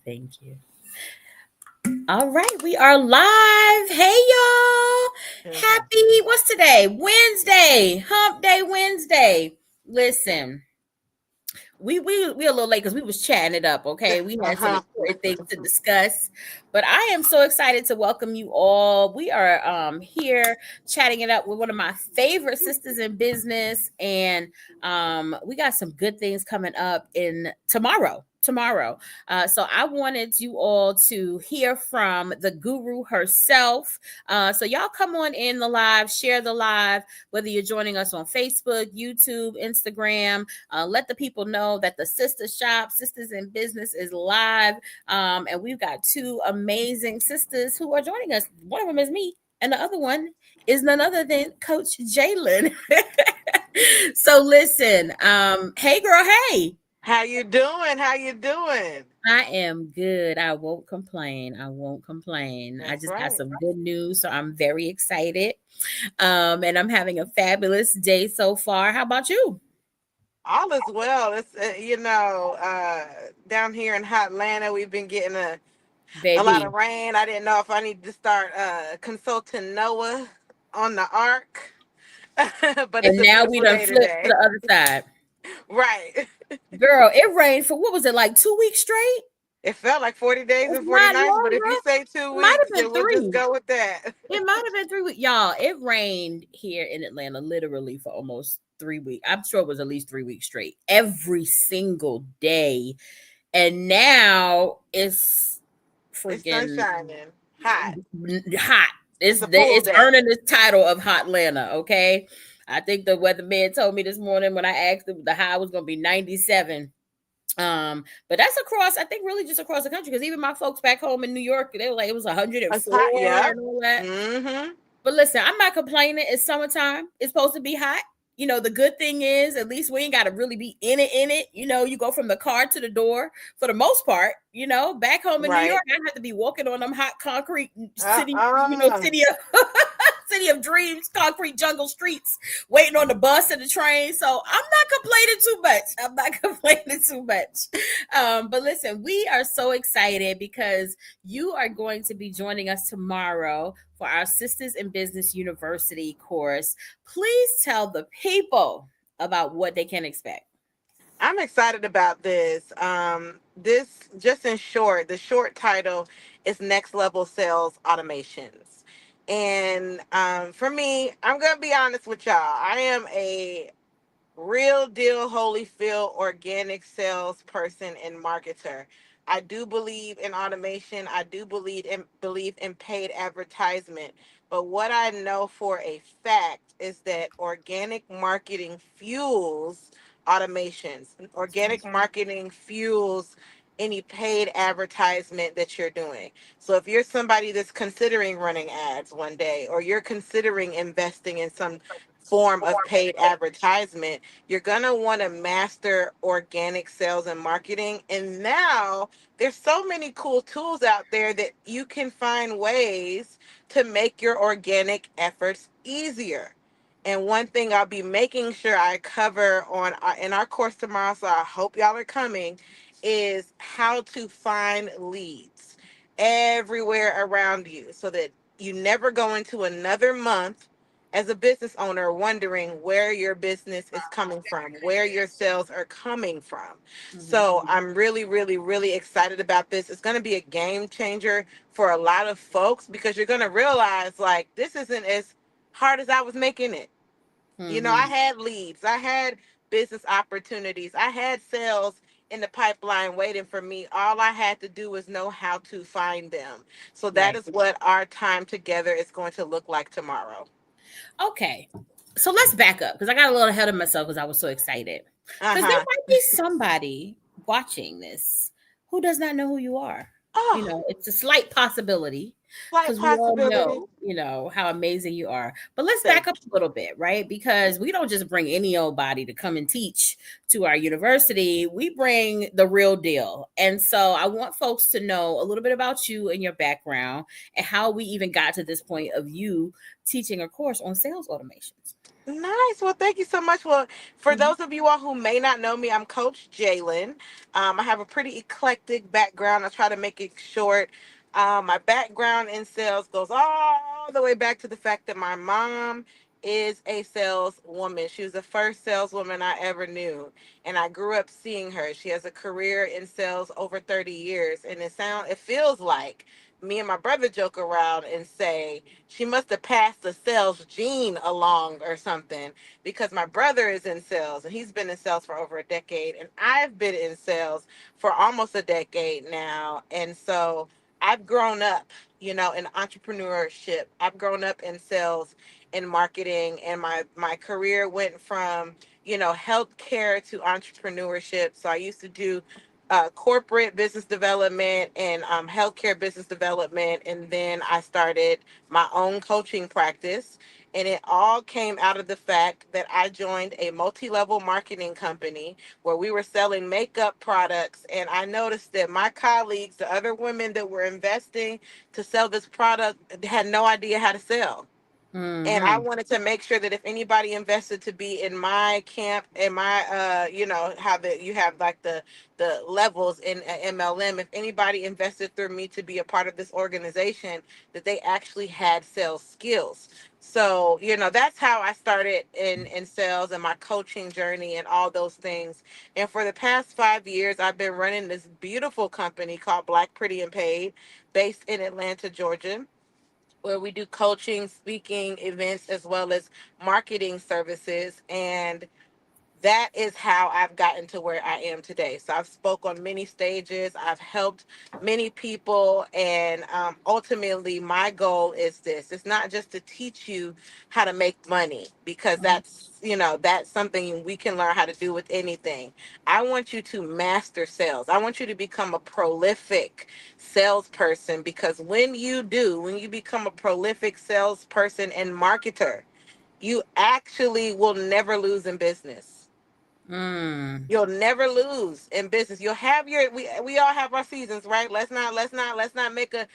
Thank you. All right, we are live. Hey, y'all. Mhm. Happy, what's today? Wednesday, Hump Day Wednesday. Listen, we a little late because we was chatting it up. Okay, we had some Uh-huh. important things to discuss, but I am so excited to welcome you all. We are here chatting it up with one of my favorite sisters in business, and we got some good things coming up in tomorrow. So I wanted you all to hear from the guru herself. So y'all come on in the live, share the live, whether you're joining us on Facebook, YouTube, Instagram. Let the people know that the Sister Shop, Sisters in Business, is live. And we've got two amazing sisters who are joining us. One of them is me, and the other one is none other than Coach Jalynn. So listen, hey girl, hey. How you doing? How you doing? I am good. I won't complain. I won't complain. I That's just got right. some good news, so I'm very excited. And I'm having a fabulous day so far. How about you? All is well. It's down here in hot Atlanta, we've been getting a lot of Baby. rain. I didn't know if I need to start consulting Noah on the ark, but it's And a now we beautiful done day flipped to today. the other side. Right. Girl, it rained for what was it, like 2 weeks straight? It felt like 40 days If and 40 not nights, but if you longer. say two It might weeks, have then been we'll just three. go with that. It might have been 3 weeks. Y'all, it rained here in Atlanta literally for almost 3 weeks. I'm sure it was at least 3 weeks straight. Every single day. And now it's It's sun freaking shining. Hot. hot. It's a full It's day. earning this title of Hot Atlanta, okay? I think the weatherman told me this morning when I asked him the high was gonna be 97. But that's across, I think really just across the country, because even my folks back home in New York, they were like it was It's hot. 104 Yep. and all that. Mm-hmm. But listen, I'm not complaining. It's summertime. It's supposed to be hot. The good thing is at least we ain't got to really be in it. You go from the car to the door for the most part. Back home in New York, Right. I have to be walking on them hot concrete city, Uh-uh. city of city of dreams, concrete jungle streets, waiting on the bus and the train. So I'm not complaining too much. I'm not complaining too much. But listen, we are so excited because you are going to be joining us tomorrow for our Sisters in Business University course. Please tell the people about what they can expect. I'm excited about this. This, just in short, the short title is Next Level Sales Automations. And for me, I'm going to be honest with y'all. I am a real deal Holyfield organic salesperson and marketer. I do believe in automation. I do believe in paid advertisement. But what I know for a fact is that organic marketing fuels automations. Organic marketing fuels any paid advertisement that you're doing. So if you're somebody that's considering running ads one day, or you're considering investing in some form of paid advertisement, you're going to want to master organic sales and marketing. And now there's so many cool tools out there that you can find ways to make your organic efforts easier. And one thing I'll be making sure I cover in our course tomorrow, so I hope y'all are coming, is how to find leads everywhere around you so that you never go into another month as a business owner wondering where your business is coming from, where your sales are coming from. Mhm. So I'm really, really, really excited about this. It's going to be a game changer for a lot of folks because you're going to realize like this isn't as hard as I was making it. I Mhm. had leads, I had business opportunities, I had sales in the pipeline waiting for me. All I had to do was know how to find them. So that Right. is what our time together is going to look like tomorrow. Okay. So let's back up because I got a little ahead of myself because I was so excited. Uh Because there huh. might be somebody watching this who does not know who you are. Oh, It's a slight possibility slight because we all possibility. know, how amazing you are. But let's back Thank up a little bit, right? Because we don't just bring any old body to come and teach to our university. We bring the real deal. And so I want folks to know a little bit about you and your background and how we even got to this point of you teaching a course on sales automations. Nice. Well, thank you so much. Well, for Mhm. those of you all who may not know me, I'm Coach Jalynn. I have a pretty eclectic background. I try to make it short. My background in sales goes all the way back to the fact that my mom is a saleswoman. She was the first saleswoman I ever knew, and I grew up seeing her. She has a career in sales over 30 years, and it feels like me and my brother joke around and say she must have passed the sales gene along or something, because my brother is in sales and he's been in sales for over a decade, and I've been in sales for almost a decade now. And so I've grown up, in entrepreneurship. I've grown up in sales and marketing, and my career went from, healthcare to entrepreneurship. So I used to do corporate business development and healthcare business development. And then I started my own coaching practice. And it all came out of the fact that I joined a multi level marketing company where we were selling makeup products. And I noticed that my colleagues, the other women that were investing to sell this product, had no idea how to sell. And I Mhm. wanted to make sure that if anybody invested to be in my camp, in my how the you have like the levels in MLM, if anybody invested through me to be a part of this organization, that they actually had sales skills. So that's how I started in sales and my coaching journey and all those things. And for the past 5 years I've been running this beautiful company called Black Pretty and Paid, based in Atlanta, Georgia, where we do coaching, speaking, events, as well as marketing services. And that is how I've gotten to where I am today. So I've spoke on many stages. I've helped many people, and ultimately, my goal is this: it's not just to teach you how to make money, because that's something we can learn how to do with anything. I want you to master sales. I want you to become a prolific salesperson, because when you become a prolific salesperson and marketer, you actually will never lose in business. Mm. You'll never lose in business. You'll have we all have our seasons, right? Let's not make a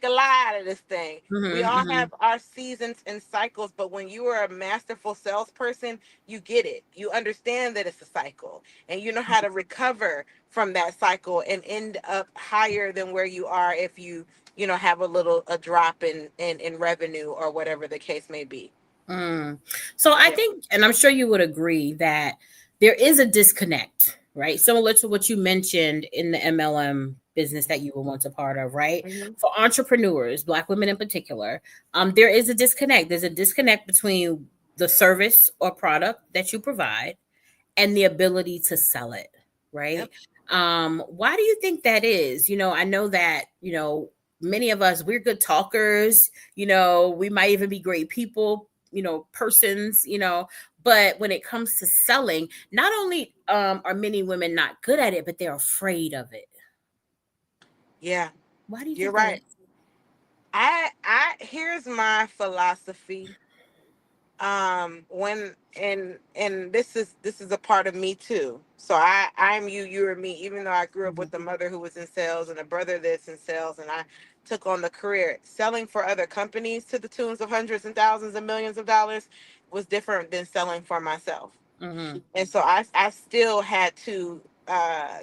lie out of this thing. We Mhm. all Mhm. have our seasons and cycles, but when you are a masterful salesperson, you get it. You understand that it's a cycle, and you know how to recover from that cycle and end up higher than where you are if you have a drop in revenue or whatever the case may be. Mm. So I Yeah. think, and I'm sure you would agree that there is a disconnect, right? Similar to what you mentioned in the MLM business that you were once a part of, right? Mhm. For entrepreneurs, Black women in particular, there is a disconnect. There's a disconnect between the service or product that you provide and the ability to sell it, right? Yep. Why do you think that is? I know that, many of us, we're good talkers, we might even be great people, persons, but when it comes to selling, not only are many women not good at it, but they're afraid of it. Yeah. Why do you You're think that right. is? I here's my philosophy. When and this is a part of me too. So I'm you, you're me. Even though I grew up Mhm. with a mother who was in sales and a brother that's in sales, and I took on the career selling for other companies to the tunes of hundreds and thousands and millions of dollars, was different than selling for myself. Mhm. And so I still had to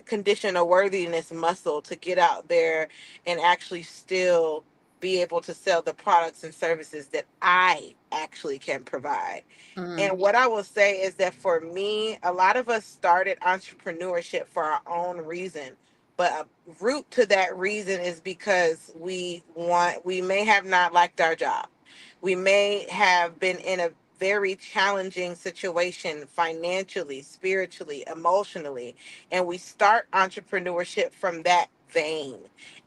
condition a worthiness muscle to get out there and actually still be able to sell the products and services that I actually can provide. Mhm. And what I will say is that for me, a lot of us started entrepreneurship for our own reason. But a root to that reason is because we may have not liked our job. We may have been in a very challenging situation financially, spiritually, emotionally, and we start entrepreneurship from that vein.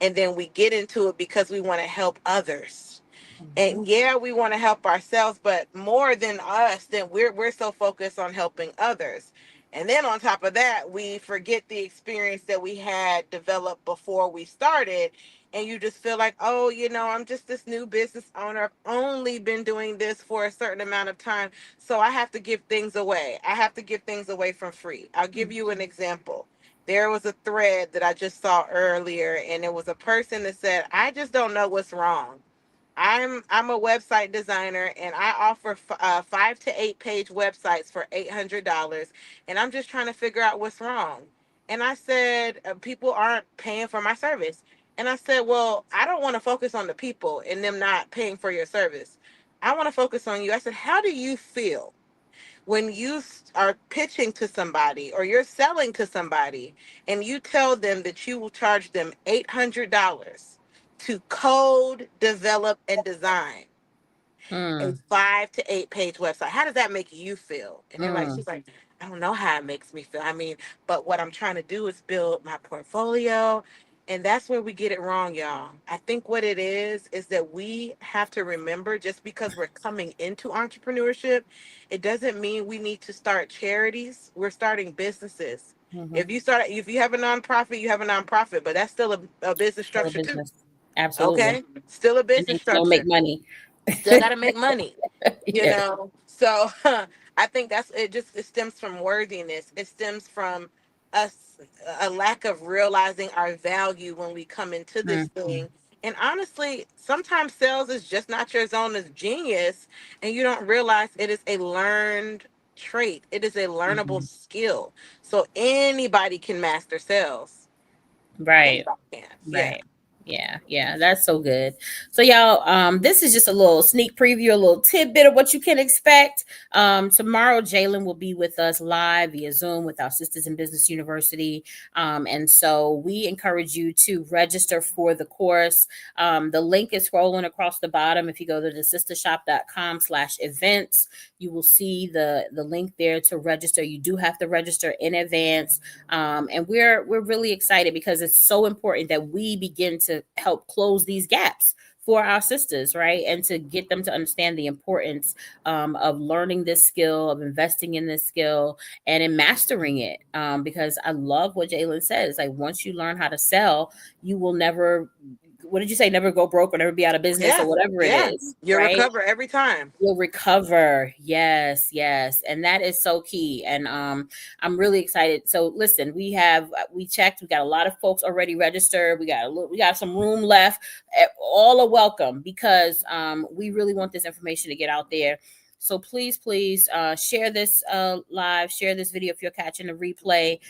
And then we get into it because we want to help others. Mhm. And yeah, we want to help ourselves, but more than us, then we're so focused on helping others. And then on top of that, we forget the experience that we had developed before we started. And you just feel like, oh, I'm just this new business owner. I've only been doing this for a certain amount of time. So I have to give things away. I have to give things away for free. I'll give you an example. There was a thread that I just saw earlier, and it was a person that said, I just don't know what's wrong. I'm a website designer, and I offer 5 to 8 page websites for $800, and I'm just trying to figure out what's wrong. And I said, people aren't paying for my service. And I said, well, I don't want to focus on the people and them not paying for your service. I want to focus on you. I said, how do you feel when you are pitching to somebody or you're selling to somebody and you tell them that you will charge them $800 to code, develop, and design a Mm, 5 to 8 page website? How does that make you feel? And they're like, mm, she's like, I don't know how it makes me feel. I mean, but what I'm trying to do is build my portfolio. And that's where we get it wrong, y'all. I think what it is that we have to remember, just because we're coming into entrepreneurship, it doesn't mean we need to start charities. We're starting businesses. mm-hmm. If you have a nonprofit, you have a nonprofit, but that's still a business Still a structure too. business. Absolutely. Okay? Still a And business they still make structure. money. Still got to make money, Yes. so I think that's it. Just it stems from worthiness. It stems from us, a lack of realizing our value when we come into this Mm-hmm. thing. And honestly, sometimes sales is just not your zone of genius, and you don't realize it is a learned trait. It is a learnable Mm-hmm. skill, so anybody can master sales. Right. Anybody can. Yeah. Right. Yeah, yeah, that's so good. So y'all, this is just a little sneak preview, a little tidbit of what you can expect. Tomorrow, Jalynn will be with us live via Zoom with our Sisters in Business University. And so we encourage you to register for the course. The link is scrolling across the bottom. If you go to the sistershop.com/events, you will see the link there to register. You do have to register in advance. And we're really excited because it's so important that we begin to help close these gaps for our sisters, right? And to get them to understand the importance of learning this skill, of investing in this skill, and in mastering it. Because I love what Jalynn says. Like, once you learn how to sell, you will never, what did you say? Never go broke or never be out of business or Yeah. whatever it Yeah. is, You right? recover every time. You'll recover. Yes, yes. And that is so key. And I'm really excited. So listen, we checked, we got a lot of folks already registered. We got some room left. All are welcome because we really want this information to get out there. So please, please share this live, share this video if you're catching the replay.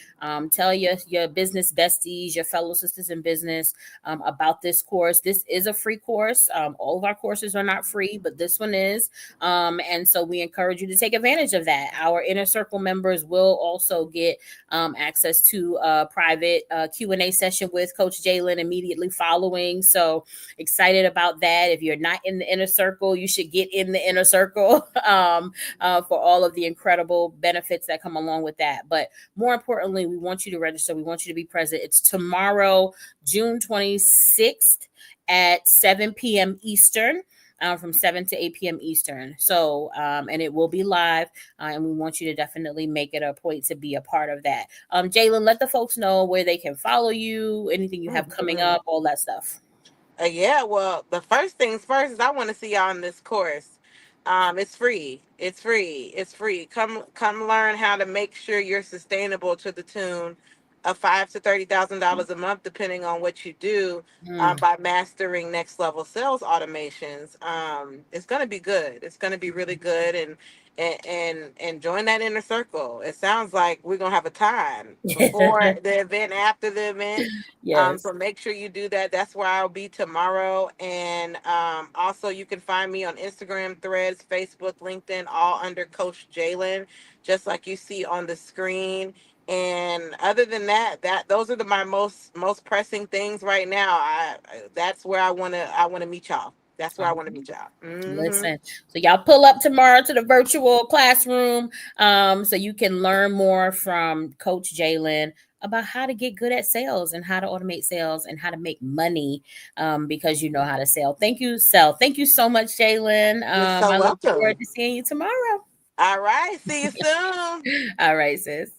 Tell your business besties, your fellow sisters in business about this course. This is a free course. All of our courses are not free, but this one is. And so we encourage you to take advantage of that. Our inner circle members will also get access to a private Q&A session with Coach Jalynn immediately following. So excited about that. If you're not in the inner circle, you should get in the inner circle for all of the incredible benefits that come along with that. But more importantly, we want you to register. We want you to be present. It's tomorrow, June 26th at 7 p.m. Eastern. From 7 to 8 p.m. Eastern. So, and it will be live, and we want you to definitely make it a point to be a part of that. Jalynn, let the folks know where they can follow you, anything you have coming Mhm. up, all that stuff. Yeah, well, the first things first is I want to see y'all in this course. It's free. It's free. It's free. Come learn how to make sure you're sustainable to the tune of $5,000 to $30,000 a month, depending on what you do. Mm. By mastering next level sales automations. It's gonna be good. It's gonna be really good, and join that inner circle. It sounds like we're gonna have a time before the event, after the event. Yes. So make sure you do that. That's where I'll be tomorrow. And also, you can find me on Instagram, Threads, Facebook, LinkedIn, all under Coach Jalynn, just like you see on the screen. And other than that, those are my most pressing things right now. That's where I wanna meet y'all. That's where I want to meet y'all. Listen, so y'all pull up tomorrow to the virtual classroom so you can learn more from Coach Jalynn about how to get good at sales and how to automate sales and how to make money because you know how to sell. Thank you, Sel. Thank you so much, Jalynn. You're so I look forward welcome. to seeing you tomorrow. All right. See you soon. All right, sis.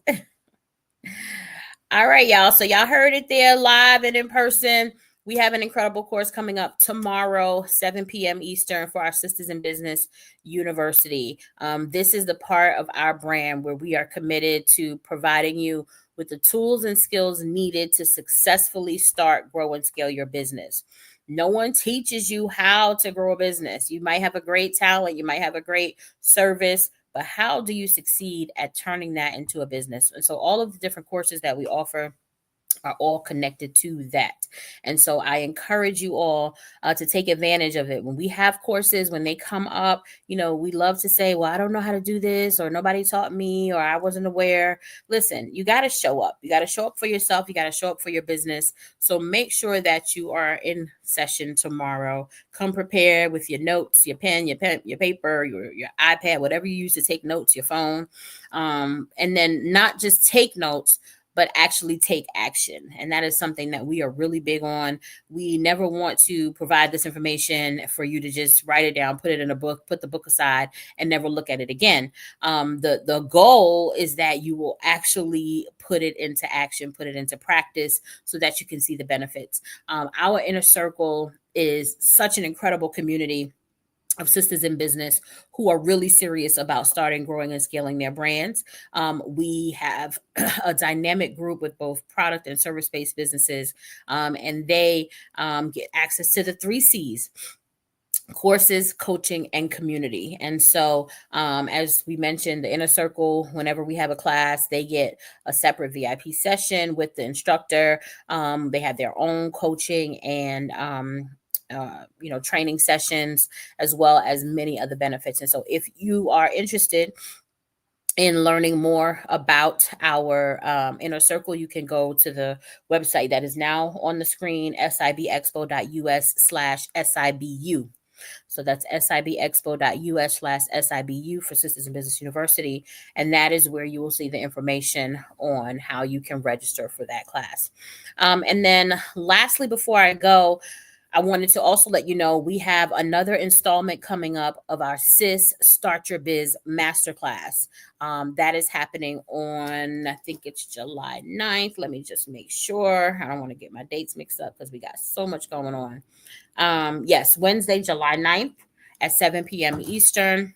All right, y'all. So y'all heard it there live and in person. We have an incredible course coming up tomorrow, 7 p.m. Eastern, for our Sisters in Business University. This is the part of our brand where we are committed to providing you with the tools and skills needed to successfully start, grow, and scale your business. No one teaches you how to grow a business. You might have a great talent, you might have a great service, but how do you succeed at turning that into a business? And so, all of the different courses that we offer are all connected to that. And so I encourage you all to take advantage of it. When we have courses, when they come up, we love to say, well, I don't know how to do this, or nobody taught me, or I wasn't aware. Listen, you got to show up. You got to show up for yourself. You got to show up for your business. So make sure that you are in session tomorrow. Come prepared with your notes, your pen, your paper, your iPad, whatever you use to take notes, your phone. And then not just take notes, but actually take action. And that is something that we are really big on. We never want to provide this information for you to just write it down, put it in a book, put the book aside, and never look at it again. The goal is that you will actually put it into action, put it into practice, so that you can see the benefits. Our inner circle is such an incredible community of sisters in business who are really serious about starting, growing, and scaling their brands. We have a dynamic group with both product and service based businesses, and they get access to the 3 C's: courses, coaching, and community. And so, as we mentioned, the inner circle, whenever we have a class, they get a separate VIP session with the instructor. They have their own coaching and training sessions, as well as many other benefits. And so, if you are interested in learning more about our inner circle, you can go to the website that is now on the screen, sibexpo.us/SIBU. So that's sibexpo.us/SIBU for Sisters in Business University. And that is where you will see the information on how you can register for that class. And then lastly, before I go, I wanted to also let you know we have another installment coming up of our Sis Start Your Biz Masterclass. That is happening on, I think it's July 9th. Let me just make sure. I don't want to get my dates mixed up because we got so much going on. Yes, Wednesday, July 9th at 7 p.m. Eastern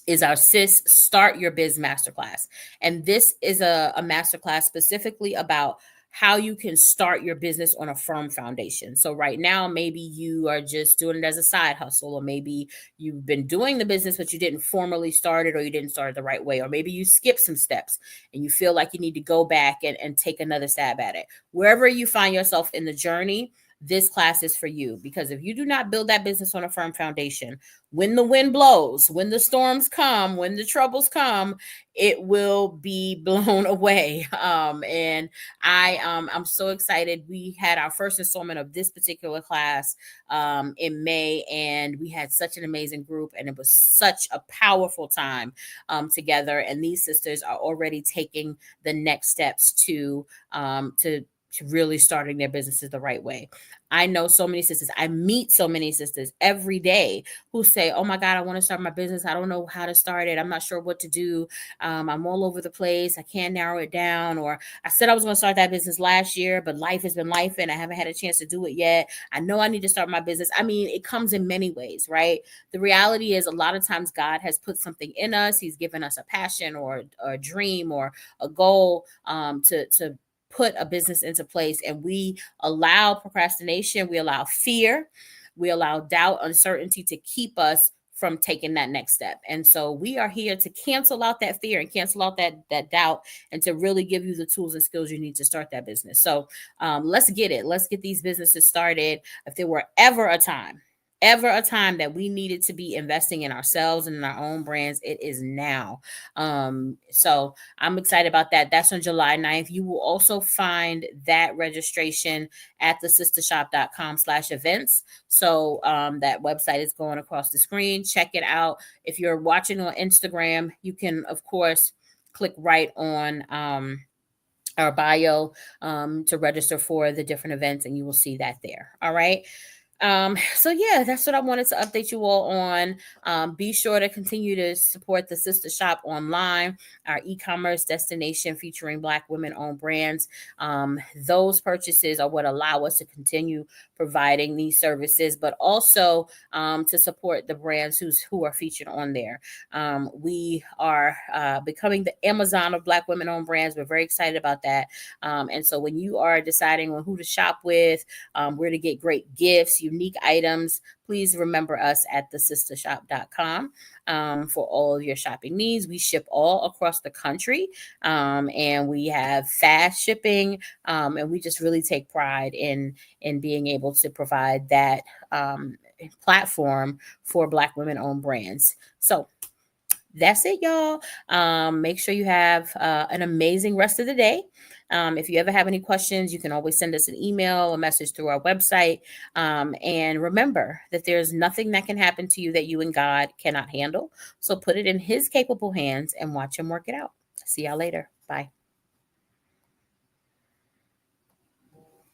is our Sis Start Your Biz Masterclass. And this is a masterclass specifically about how you can start your business on a firm foundation. So right now, maybe you are just doing it as a side hustle, or maybe you've been doing the business, but you didn't formally start it, or you didn't start it the right way, or maybe you skipped some steps and you feel like you need to go back and take another stab at it. Wherever you find yourself in the journey, this class is for you, because if you do not build that business on a firm foundation, when the wind blows, when the storms come, when the troubles come, it will be blown away. And I'm so excited. We had our first installment of this particular class in May, and we had such an amazing group, and it was such a powerful time together. And these sisters are already taking the next steps to really starting their businesses the right way. I know so many sisters. I meet so many sisters every day who say, "Oh my God, I want to start my business. I don't know how to start it. I'm not sure what to do. I'm all over the place. I can't narrow it down." Or, "I said I was going to start that business last year, but life has been life and I haven't had a chance to do it yet. I know I need to start my business." I mean, it comes in many ways, right? The reality is, a lot of times God has put something in us. He's given us a passion or a dream or a goal to put a business into place, and we allow procrastination, we allow fear, we allow doubt, uncertainty to keep us from taking that next step. And so we are here to cancel out that fear and cancel out that doubt, and to really give you the tools and skills you need to start that business. So let's get it. Let's get these businesses started. If there were ever a time that we needed to be investing in ourselves and in our own brands, it is now. So I'm excited about that. That's on July 9th. You will also find that registration at thesistahshop.com/events. So that website is going across the screen. Check it out. If you're watching on Instagram, you can, of course, click right on our bio to register for the different events, and you will see that there. All right. So yeah, that's what I wanted to update you all on. Be sure to continue to support the Sister Shop online, our e-commerce destination featuring Black women-owned brands. Those purchases are what allow us to continue providing these services, but also to support the brands who are featured on there. We are becoming the Amazon of Black women-owned brands. We're very excited about that. And so when you are deciding on who to shop with, where to get great gifts, unique items, please remember us at thesistahshop.com for all of your shopping needs. We ship all across the country, and we have fast shipping, and we just really take pride in being able to provide that platform for Black women-owned brands. So that's it, y'all. Make sure you have an amazing rest of the day. If you ever have any questions, you can always send us an email, a message through our website. And remember that there's nothing that can happen to you that you and God cannot handle. So put it in His capable hands and watch Him work it out. See y'all later. Bye.